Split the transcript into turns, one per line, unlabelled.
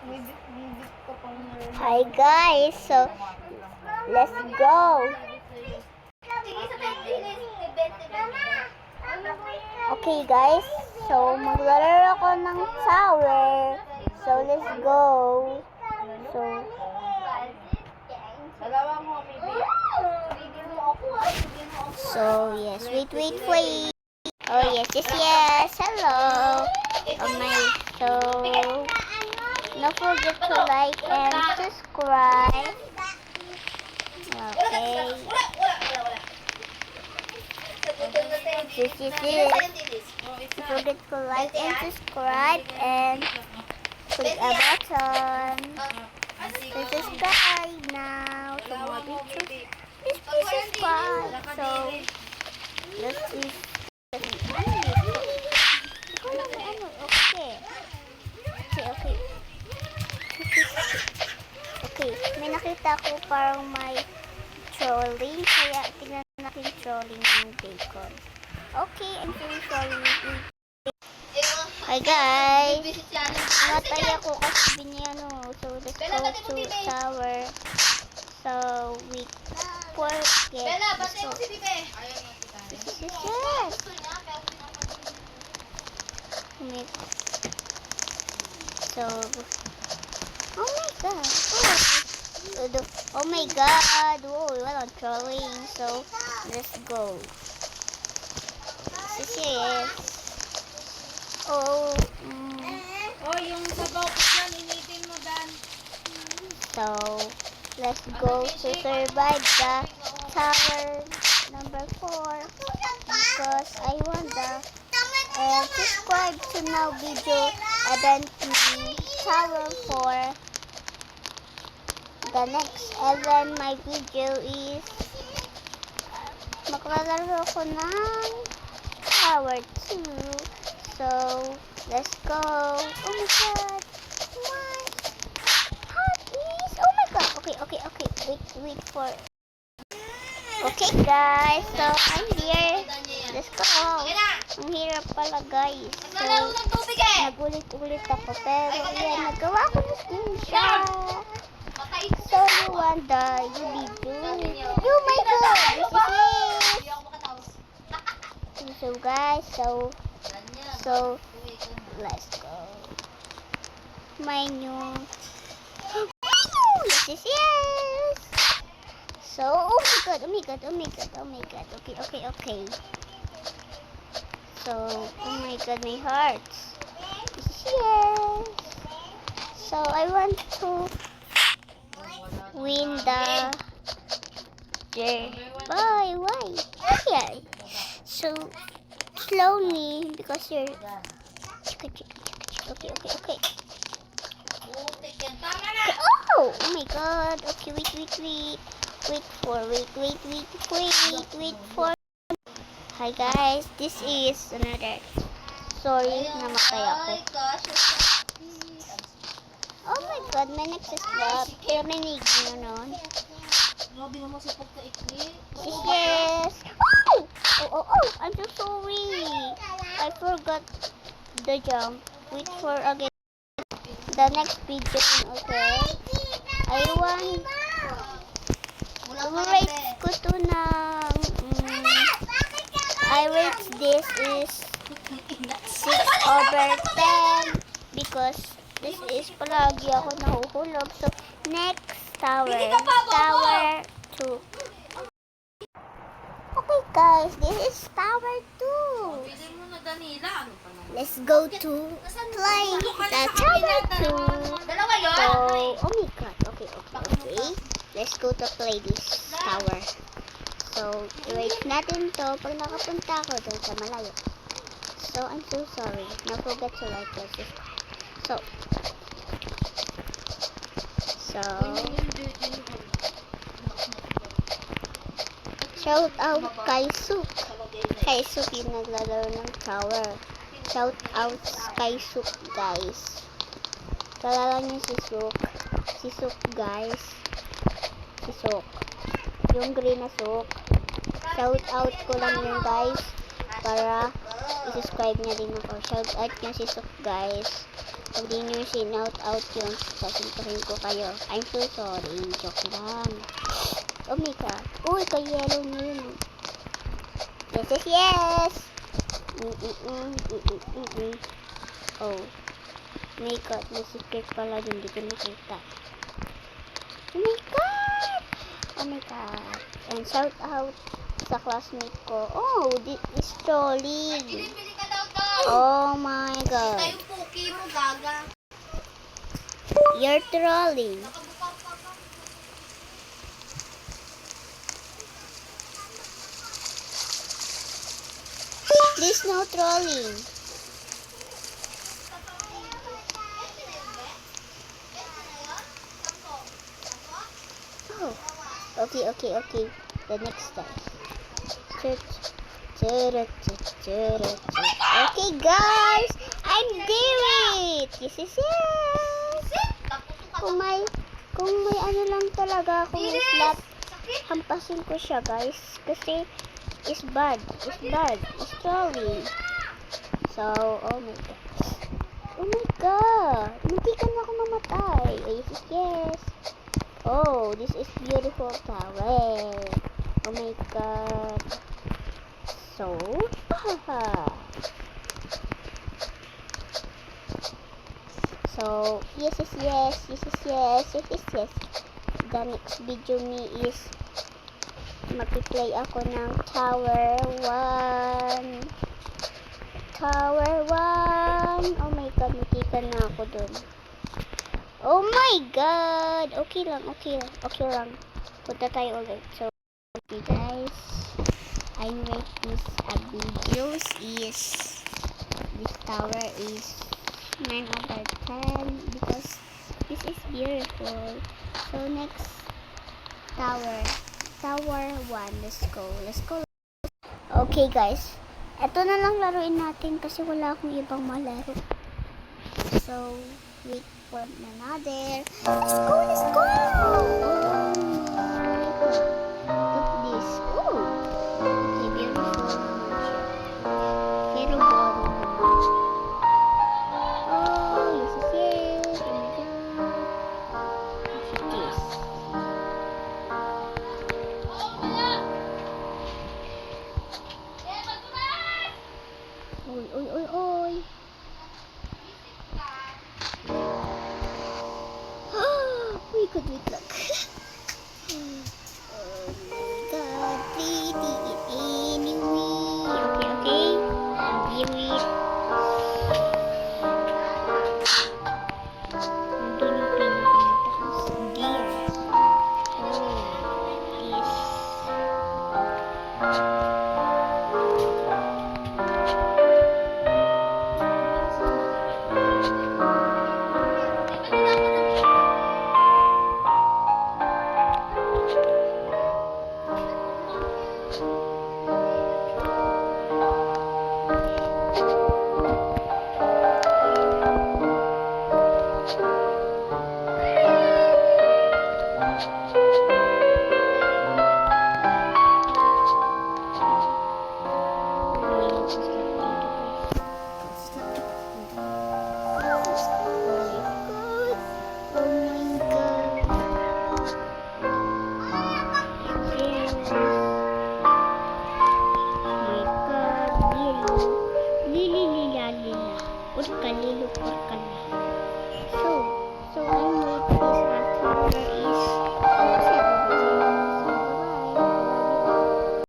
Hi guys, so let's go. Okay guys, so maglalaro ako ng tower. So let's go. So yes, wait. Oh yes. Hello. Oh my, so don't forget to like and subscribe. Okay. This is it. Don't forget to like and subscribe and click a button to subscribe now to more videos. Please subscribe. So let's see. Okay, may nakita ko parang may trolling, kaya tingnan natin trolling ng bacon. Okay, I'm so sorry. Hi guys! Namatay ako kasi biniyano. So let's go to tower. So we forget. Yes! So, oh my god, whoa, walang trolling. So, let's go. Yes. Oh,
yung sabaw ko dyan, initin mo dan.
So, let's go to survive the tower number 4 because I want the subscribe to now video event tower 4. The next event my video is maglalaro ko ng tower 2. So let's go. Oh my god, what? Please. Oh my god. Okay, wait for. Okay guys, so I'm here. Let's go. Ang hirap pala guys. So nagulit-ulit ako, pero yan, nagawa ko na screenshot. So you want the video? Oh my god, this is it. So guys, so let's go. My new yes. So oh my god. Okay. So oh my god, my hearts. Yes. So I want to win the Why? Yeah. So slowly because you're okay. Oh my god. Okay, wait for. Hi guys, this is another. Sorry, namatay ako. Oh my god, may nagsislap. Narinig nyo nun? Yes. Oh, I'm so sorry. I forgot the jump. Wait for again the next video, okay? I want rate ko to ng I rate this is 6/10 because this is palagi ako nahuhulog. So next tower 2. Okay guys, this is tower 2. Let's go to play the tower 2. So, oh my god. Okay. Let's go to play this tower. So, wait natin to pag nakapunta ako doon sa malayo. So, I'm so sorry. Don't forget to like and subscribe. So, shout out kay Suk. Kay Suk yung naglalaro ng tower. Shout out kay Suk guys. Kalala niyo si Suk. Si Suk guys. Si Suk. Yung green na Suk. Shout out ko lang yun guys. Para i-subscribe niya din ako. Shout out niya si Suk guys. Pag di nyo sinout-out yun, sasuntuhin ko kayo. I'm so sorry. Joke lang. Oh my god. Uy, ka-yellow na yun. Yes, yes, yes! Oh. My god, may secret pala dun. Hindi ko nakita. Oh my god! Oh my god. And shout out sa classmate ko. Oh, this is trolling.
Bili ka daw daw.
Oh my god.
Tayo puki mo, gaga.
You're trolling.
Nakabuka pa ka.
Please no trolling. Oh. Okay. The next time. Okay guys, I'm doing it. Yes. Kung may ano lang talaga akong slap, hampasin ko siya guys. Kasi it's bad. It's trolling. So, oh my god. Oh my god. Muntikan na ako mamatay. Oh, yes. Oh, this is beautiful tower. Oh my god. So, so, yes. The next video me is magpi-play ako ng Tower 1. Oh my god, nakita na ako dun. Oh my god! Okay lang. Punta tayo ulit. So, okay guys. I rate this videos is this tower is 9 over 10 because this is beautiful. So next tower 1. Let's go. Okay guys, eto na lang laruin natin kasi wala akong ibang malaro. So wait for another. Let's go. Look this. Oh, okay, beautiful naman siya. Pero boring naman. Oh, yes. Oh my god. Look at this. Oy. We could wait lang. Oh my god, pretty anyway. Okay. Anyway. Nandun yung pinakamataas. Dear. Oh, this. So I'm